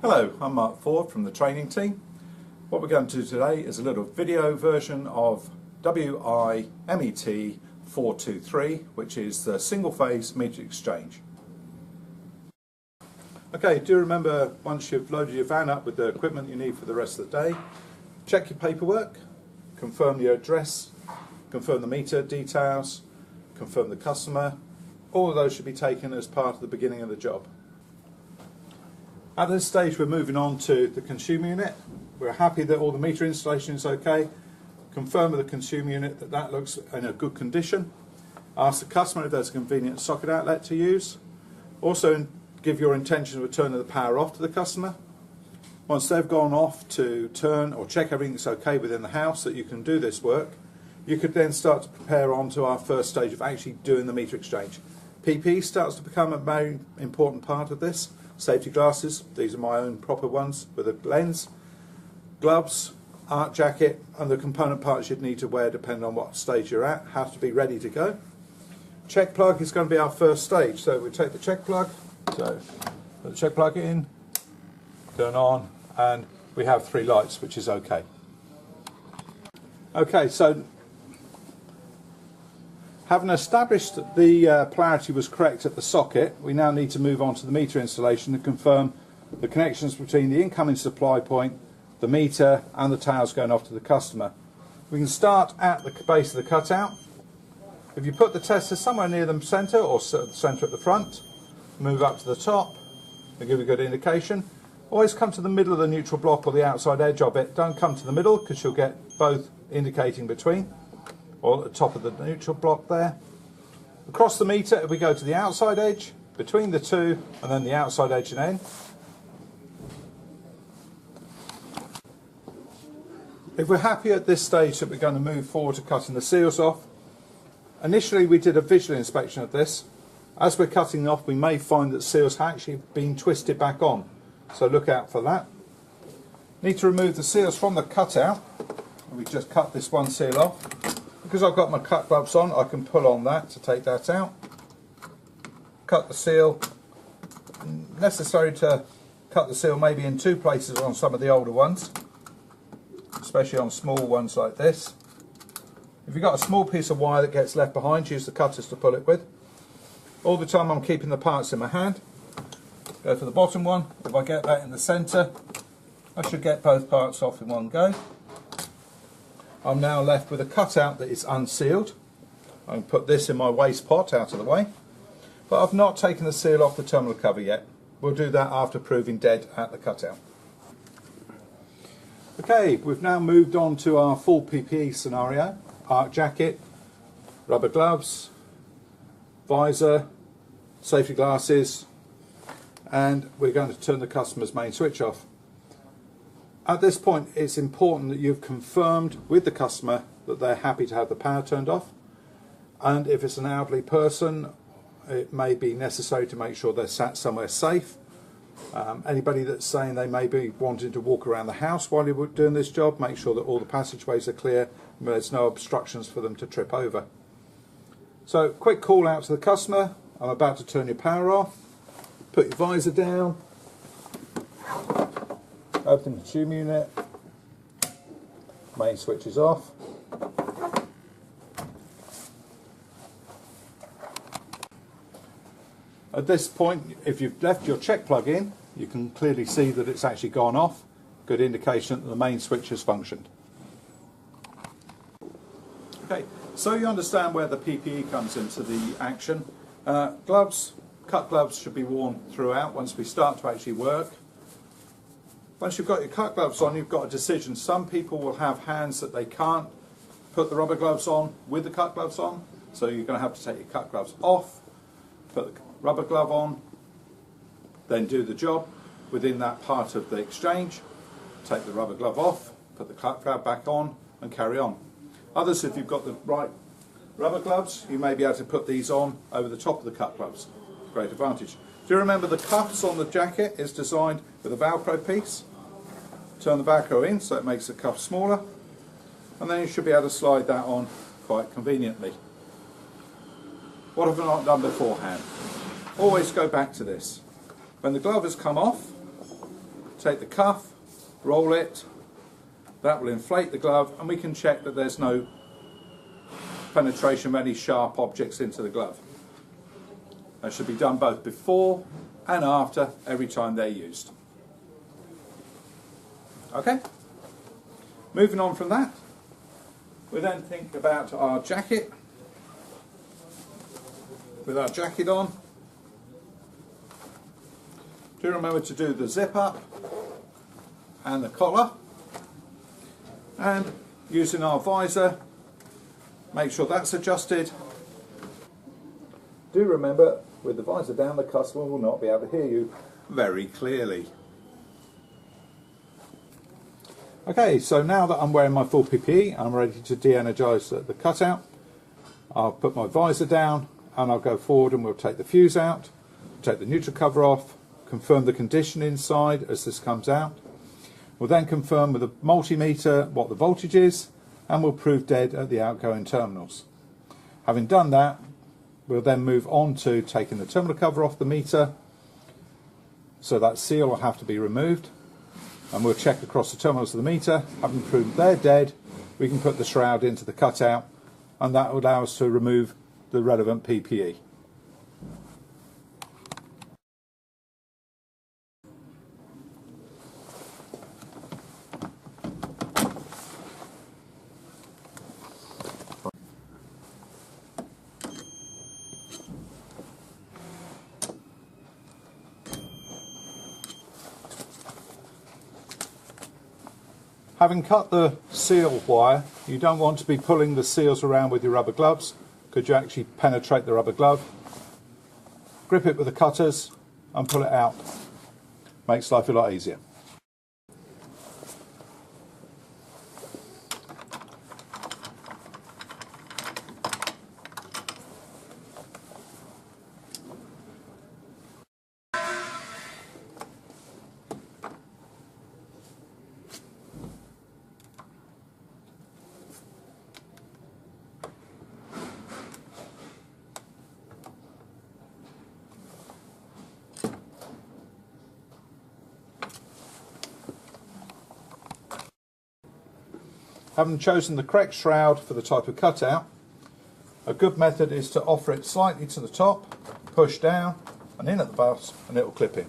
Hello, I'm Mark Ford from the training team. What we're going to do today is a little video version of WIMET 423, which is the single phase meter exchange. Okay, do remember, once you've loaded your van up with the equipment you need for the rest of the day, check your paperwork, confirm your address, confirm the meter details, confirm the customer. All of those should be taken as part of the beginning of the job. At this stage we're moving on to the consumer unit. We're happy that all the meter installation is okay. Confirm with the consumer unit that that looks in a good condition. Ask the customer if there's a convenient socket outlet to use. Also give your intention of turning the power off to the customer. Once they've gone off to turn or check everything's okay within the house that you can do this work, you could then start to prepare on to our first stage of actually doing the meter exchange. PPE starts to become a very important part of this. Safety glasses, these are my own proper ones with a lens, gloves, art jacket, and the component parts you'd need to wear depending on what stage you're at, have to be ready to go. Check plug is going to be our first stage, so we take the check plug, so put the check plug in, turn on, and we have 3 lights, which is okay. Okay, so having established that the polarity was correct at the socket, we now need to move on to the meter installation to confirm the connections between the incoming supply point, the meter, and the towers going off to the customer. We can start at the base of the cutout. If you put the tester somewhere near the centre or centre at the front, move up to the top, they'll give you a good indication. Always come to the middle of the neutral block or the outside edge of it. Don't come to the middle because you'll get both indicating between, or at the top of the neutral block there. Across the meter, if we go to the outside edge, between the two, and then the outside edge and end. If we're happy at this stage that we're going to move forward to cutting the seals off, initially we did a visual inspection of this. As we're cutting off, we may find that seals have actually been twisted back on, so look out for that. Need to remove the seals from the cutout. We just cut this one seal off. Because I've got my cut gloves on, I can pull on that to take that out. Cut the seal. Necessary to cut the seal maybe in 2 places on some of the older ones, especially on small ones like this. If you've got a small piece of wire that gets left behind, use the cutters to pull it with. All the time I'm keeping the parts in my hand. Go for the bottom one. If I get that in the centre, I should get both parts off in one go. I'm now left with a cutout that is unsealed. I can put this in my waste pot out of the way. But I've not taken the seal off the terminal cover yet. We'll do that after proving dead at the cutout. Okay, we've now moved on to our full PPE scenario. Art jacket, rubber gloves, visor, safety glasses, and we're going to turn the customer's main switch off. At this point, it's important that you've confirmed with the customer that they're happy to have the power turned off. And if it's an elderly person, it may be necessary to make sure they're sat somewhere safe. Anybody that's saying they may be wanting to walk around the house while you're doing this job, make sure that all the passageways are clear and there's no obstructions for them to trip over. So, quick call out to the customer. I'm about to turn your power off. Put your visor down. Open the consumer unit, main switch is off. At this point, if you've left your check plug in, you can clearly see that it's actually gone off. Good indication that the main switch has functioned. Okay, so you understand where the PPE comes into the action. Gloves, cut gloves should be worn throughout once we start to actually work. Once you've got your cut gloves on, you've got a decision. Some people will have hands that they can't put the rubber gloves on with the cut gloves on, so you're going to have to take your cut gloves off, put the rubber glove on, then do the job within that part of the exchange. Take the rubber glove off, put the cut glove back on, and carry on. Others, if you've got the right rubber gloves, you may be able to put these on over the top of the cut gloves. Great advantage. Do you remember the cuffs on the jacket is designed with a Velcro piece? Turn the Velcro in so it makes the cuff smaller, and then you should be able to slide that on quite conveniently. What have I not done beforehand? Always go back to this. When the glove has come off, take the cuff, roll it, that will inflate the glove, and we can check that there's no penetration of any sharp objects into the glove. That should be done both before and after every time they're used. Okay, moving on from that, we then think about our jacket. With our jacket on, do remember to do the zip up and the collar, and using our visor, make sure that's adjusted. Do remember, with the visor down, the customer will not be able to hear you very clearly. Okay, so now that I'm wearing my full PPE, I'm ready to de-energise the cutout. I'll put my visor down and I'll go forward and we'll take the fuse out, take the neutral cover off, confirm the condition inside as this comes out. We'll then confirm with a multimeter what the voltage is, and we'll prove dead at the outgoing terminals. Having done that, we'll then move on to taking the terminal cover off the meter, so that seal will have to be removed, and we'll check across the terminals of the meter. Having proved they're dead, we can put the shroud into the cutout, and that will allow us to remove the relevant PPE. Having cut the seal wire, you don't want to be pulling the seals around with your rubber gloves, because you actually penetrate the rubber glove. Grip it with the cutters and pull it out. Makes life a lot easier. Having chosen the correct shroud for the type of cutout, a good method is to offer it slightly to the top, push down and in at the bus, and it will clip in.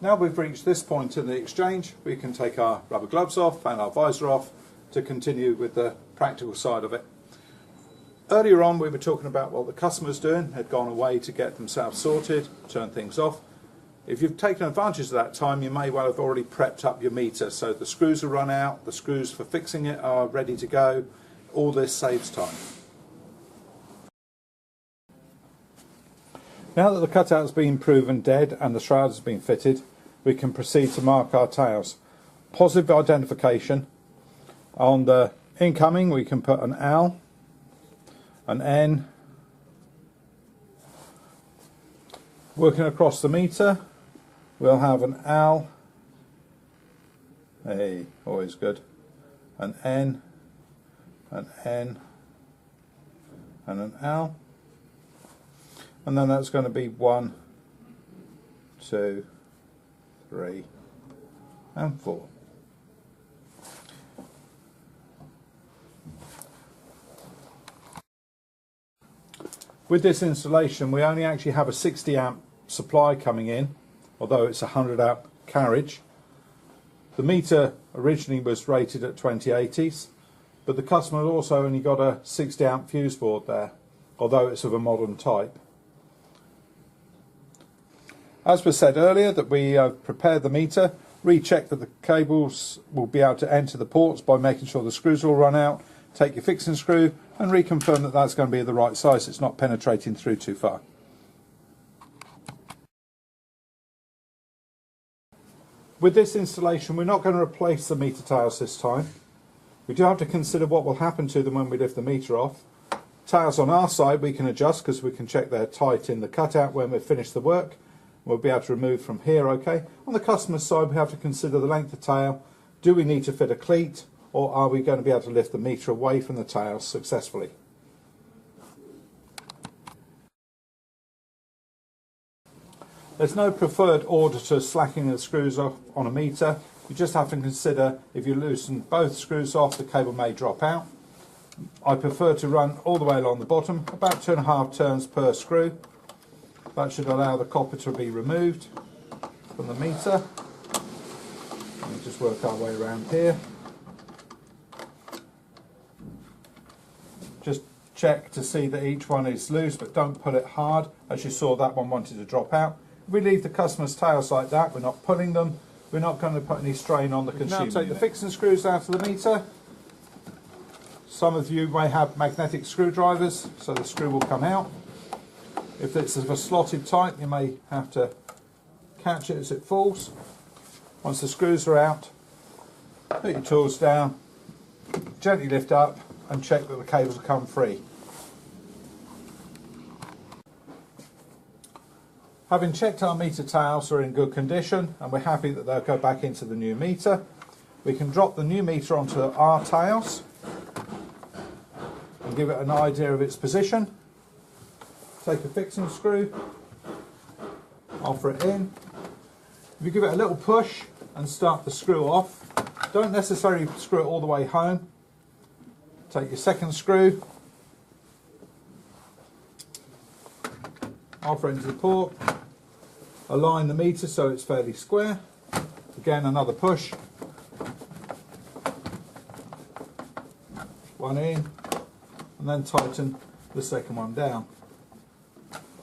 Now we've reached this point in the exchange, we can take our rubber gloves off and our visor off to continue with the practical side of it. Earlier on we were talking about what the customer's doing, had gone away to get themselves sorted, turn things off. If you've taken advantage of that time, you may well have already prepped up your meter, so the screws are run out, the screws for fixing it are ready to go. All this saves time. Now that the cutout has been proven dead and the shroud has been fitted, we can proceed to mark our tails. Positive identification. On the incoming we can put an L, an N. Working across the meter, we'll have an L, hey, always good, an N, and an L, and then that's going to be 1, 2, 3, and 4. With this installation, we only actually have a 60 amp supply coming in, although it's a 100 amp carriage. The meter originally was rated at 2080s, but the customer also only got a 60 amp fuse board there, although it's of a modern type. As was said earlier, that we have prepared the meter, recheck that the cables will be able to enter the ports by making sure the screws will run out, take your fixing screw and reconfirm that that's going to be the right size, it's not penetrating through too far. With this installation, we're not going to replace the meter tails this time. We do have to consider what will happen to them when we lift the meter off. Tails on our side we can adjust because we can check they're tight in the cutout when we've finished the work. We'll be able to remove from here, okay. On the customer's side we have to consider the length of tail. Do we need to fit a cleat, or are we going to be able to lift the meter away from the tail successfully? There's no preferred order to slacking the screws off on a meter. You just have to consider if you loosen both screws off, the cable may drop out. I prefer to run all the way along the bottom, about 2.5 turns per screw. That should allow the copper to be removed from the meter. Let me just work our way around here. Just check to see that each one is loose, but don't pull it hard. As you saw, that one wanted to drop out. If we leave the customer's tails like that, we're not pulling them, we're not going to put any strain on the consumer. Now take the fixing screws out of the meter. Some of you may have magnetic screwdrivers, so the screw will come out. If it's of a slotted type, you may have to catch it as it falls. Once the screws are out, put your tools down, gently lift up and check that the cables will come free. Having checked our meter tails are in good condition and we're happy that they'll go back into the new meter, we can drop the new meter onto our tails and give it an idea of its position. Take a fixing screw, offer it in. If you give it a little push and start the screw off, don't necessarily screw it all the way home. Take your second screw, offer it into the port, align the meter so it's fairly square. Again, another push, one in, and then tighten the second one down.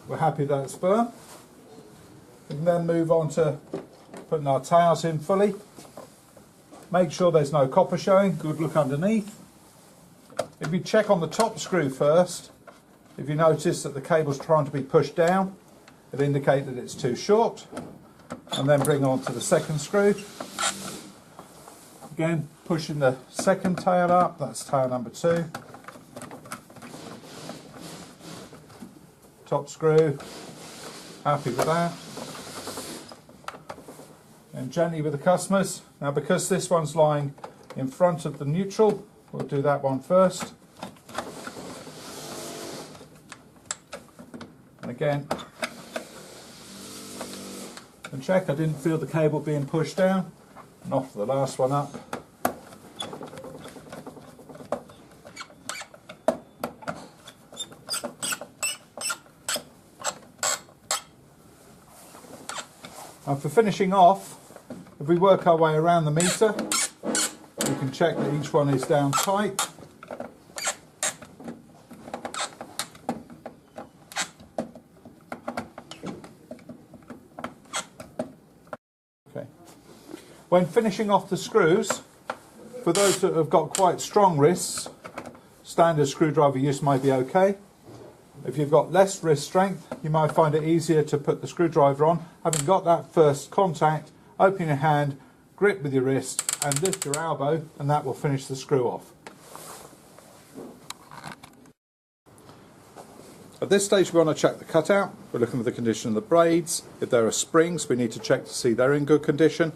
We're happy that it's firm. We can then move on to putting our tails in fully. Make sure there's no copper showing, good look underneath. If you check on the top screw first, if you notice that the cable's trying to be pushed down, it'll indicate that it's too short. And then bring on to the second screw. Again, pushing the second tail up, that's tail number 2. Top screw, happy with that. And gently with the customers. Now because this one's lying in front of the neutral, we'll do that one first. And again, and check, I didn't feel the cable being pushed down. And off the last one up. And for finishing off, if we work our way around the meter, we can check that each one is down tight. Okay. When finishing off the screws, for those that have got quite strong wrists, standard screwdriver use might be okay. If you've got less wrist strength, you might find it easier to put the screwdriver on. Having got that first contact, open your hand, grip with your wrist and lift your elbow, and that will finish the screw off. At this stage we want to check the cutout. We're looking for the condition of the braids. If there are springs, we need to check to see they're in good condition.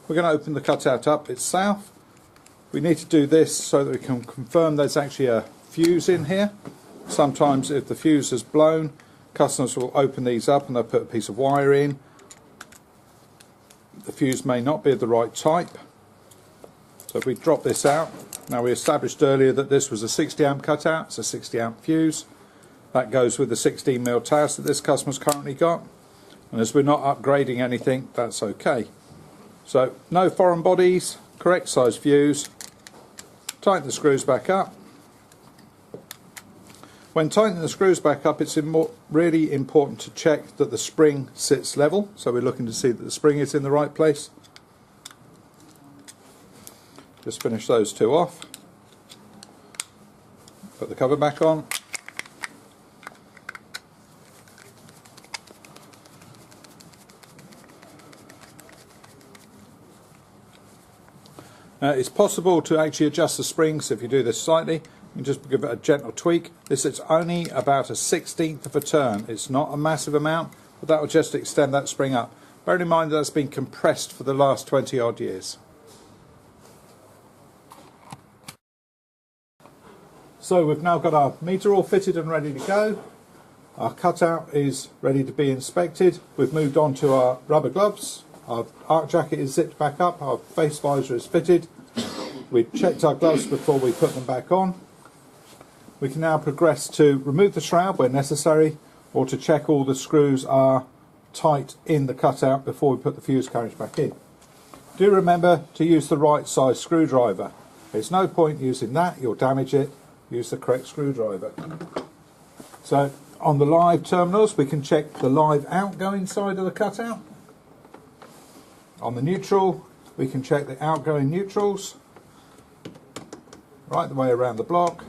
We're going to open the cutout up itself. We need to do this so that we can confirm there's actually a fuse in here. Sometimes if the fuse has blown, customers will open these up and they'll put a piece of wire in. The fuse may not be of the right type. So if we drop this out, now we established earlier that this was a 60 amp cutout, it's a 60 amp fuse. That goes with the 16mm taos that this customer's currently got. And as we're not upgrading anything, that's okay. So no foreign bodies, correct size fuse. Tighten the screws back up. When tightening the screws back up, it's really important to check that the spring sits level. So we're looking to see that the spring is in the right place. Just finish those two off. Put the cover back on. It's possible to actually adjust the springs if you do this slightly. You just give it a gentle tweak. This is only about a 1/16 of a turn. It's not a massive amount, but that will just extend that spring up. Bearing in mind that that's been compressed for the last 20 odd years. So we've now got our meter all fitted and ready to go. Our cutout is ready to be inspected. We've moved on to our rubber gloves. Our arc jacket is zipped back up. Our face visor is fitted. We've checked our gloves before we put them back on. We can now progress to remove the shroud where necessary, or to check all the screws are tight in the cutout before we put the fuse carriage back in. Do remember to use the right size screwdriver. There's no point using that, you'll damage it. Use the correct screwdriver. So on the live terminals we can check the live outgoing side of the cutout. On the neutral we can check the outgoing neutrals right the way around the block.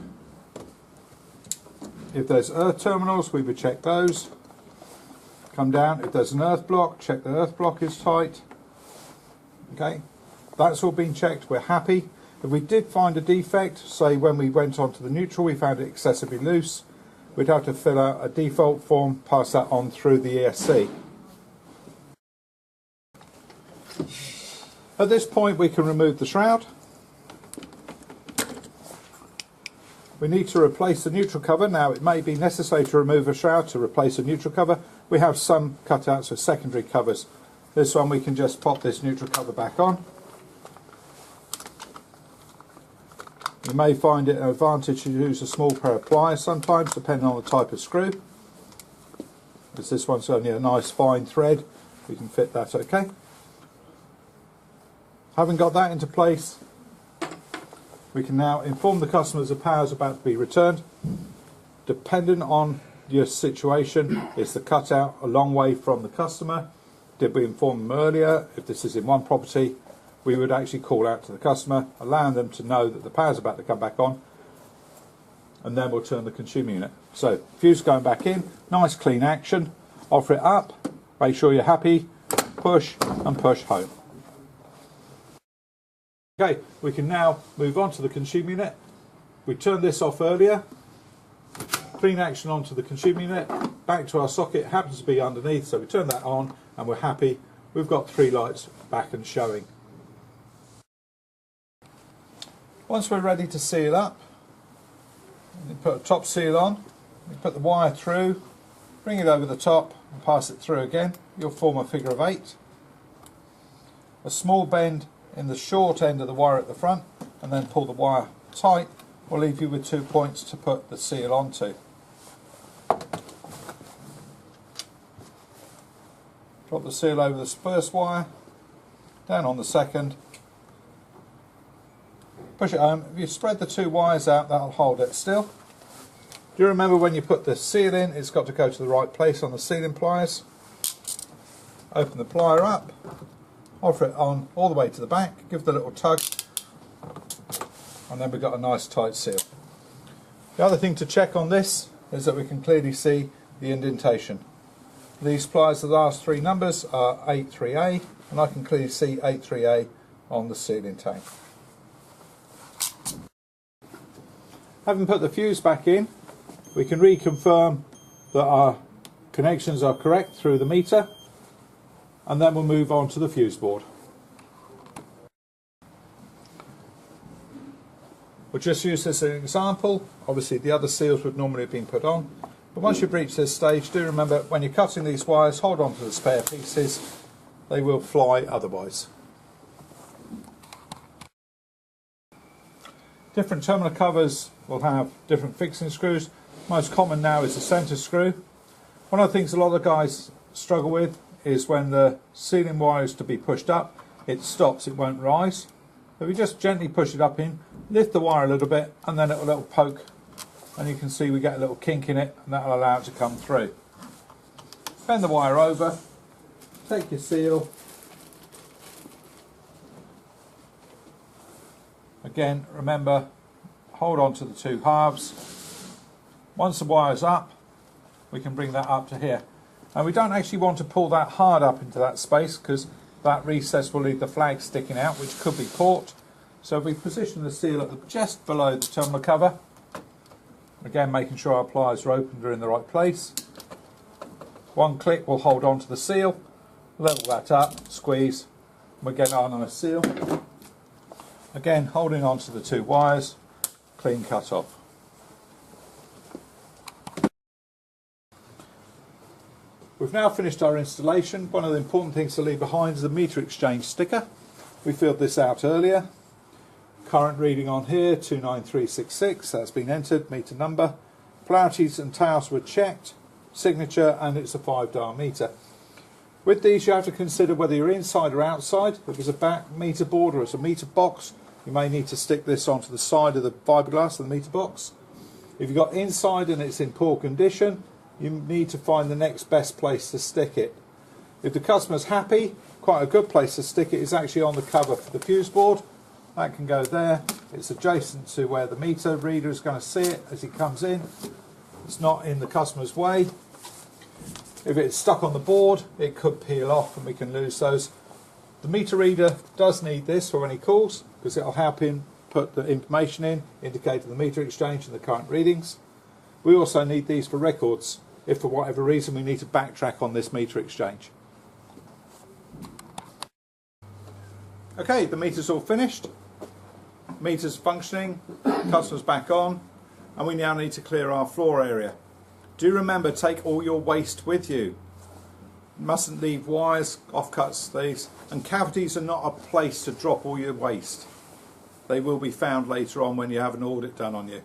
If there's earth terminals we would check those. Come down, if there's an earth block, check the earth block is tight. Okay, that's all been checked, we're happy. If we did find a defect, say when we went onto the neutral we found it excessively loose, we'd have to fill out a default form, pass that on through the ESC. At this point we can remove the shroud. We need to replace the neutral cover. Now it may be necessary to remove a shroud to replace a neutral cover. We have some cutouts with secondary covers. This one we can just pop this neutral cover back on. You may find it an advantage to use a small pair of pliers sometimes, depending on the type of screw. Because this one's only a nice fine thread, we can fit that okay. Having got that into place, we can now inform the customers the power is about to be returned. Depending on your situation, is the cutout a long way from the customer? Did we inform them earlier? If this is in one property, we would actually call out to the customer, allowing them to know that the power's about to come back on, and then we'll turn the consumer unit. So, fuse going back in, nice clean action, offer it up, make sure you're happy, push and push home. Okay, we can now move on to the consumer unit. We turned this off earlier, clean action onto the consumer unit, back to our socket, happens to be underneath, so we turn that on and we're happy. We've got 3 lights back and showing. Once we're ready to seal up, you put a top seal on, you put the wire through, bring it over the top and pass it through again. You'll form a figure of 8. A small bend in the short end of the wire at the front, and then pull the wire tight will leave you with 2 points to put the seal onto. Drop the seal over the first wire, down on the second, push it home. If you spread the 2 wires out, that'll hold it still. Do you remember when you put the seal in, it's got to go to the right place on the sealing pliers. Open the plier up, offer it on all the way to the back, give the little tug, and then we've got a nice tight seal. The other thing to check on this is that we can clearly see the indentation. These pliers, the last 3 numbers are 83A, and I can clearly see 83A on the sealing tank. Having put the fuse back in, we can reconfirm that our connections are correct through the meter, and then we'll move on to the fuse board. We'll just use this as an example. Obviously the other seals would normally have been put on, but once you've reached this stage, do remember when you're cutting these wires, hold on to the spare pieces, they will fly otherwise. Different terminal covers will have different fixing screws. Most common now is the centre screw. One of the things a lot of guys struggle with is when the sealing wire is to be pushed up, it stops, it won't rise. So we just gently push it up in, lift the wire a little bit, and then it will poke, and you can see we get a little kink in it, and that will allow it to come through. Bend the wire over, take your seal. Again, remember, hold on to the 2 halves. Once the wire's up, we can bring that up to here. And we don't actually want to pull that hard up into that space, because that recess will leave the flag sticking out, which could be caught. So if we position the seal at just below the terminal cover, again making sure our pliers are opened or in the right place. 1 click will hold on to the seal, level that up, squeeze, and we get on a seal. Again, holding on to the 2 wires, clean cut off. We've now finished our installation. One of the important things to leave behind is the meter exchange sticker. We filled this out earlier. Current reading on here, 29366, that's been entered, meter number. Polarities and tails were checked, signature, and it's a 5-dial meter. With these you have to consider whether you're inside or outside. If it's a back meter board or it's a meter box, you may need to stick this onto the side of the fiberglass of the meter box. If you've got inside and it's in poor condition, you need to find the next best place to stick it. If the customer's happy, quite a good place to stick it is actually on the cover for the fuse board. That can go there. It's adjacent to where the meter reader is going to see it as he comes in. It's not in the customer's way. If it's stuck on the board, it could peel off and we can lose those. The meter reader does need this for when he calls, because it will help him put the information in, indicating the meter exchange and the current readings. We also need these for records, if for whatever reason we need to backtrack on this meter exchange. Okay, the meter's all finished. Meter's functioning, customer's back on, and we now need to clear our floor area. Do remember, take all your waste with you. You mustn't leave wires, offcuts, these, and cavities are not a place to drop all your waste. They will be found later on when you have an audit done on you.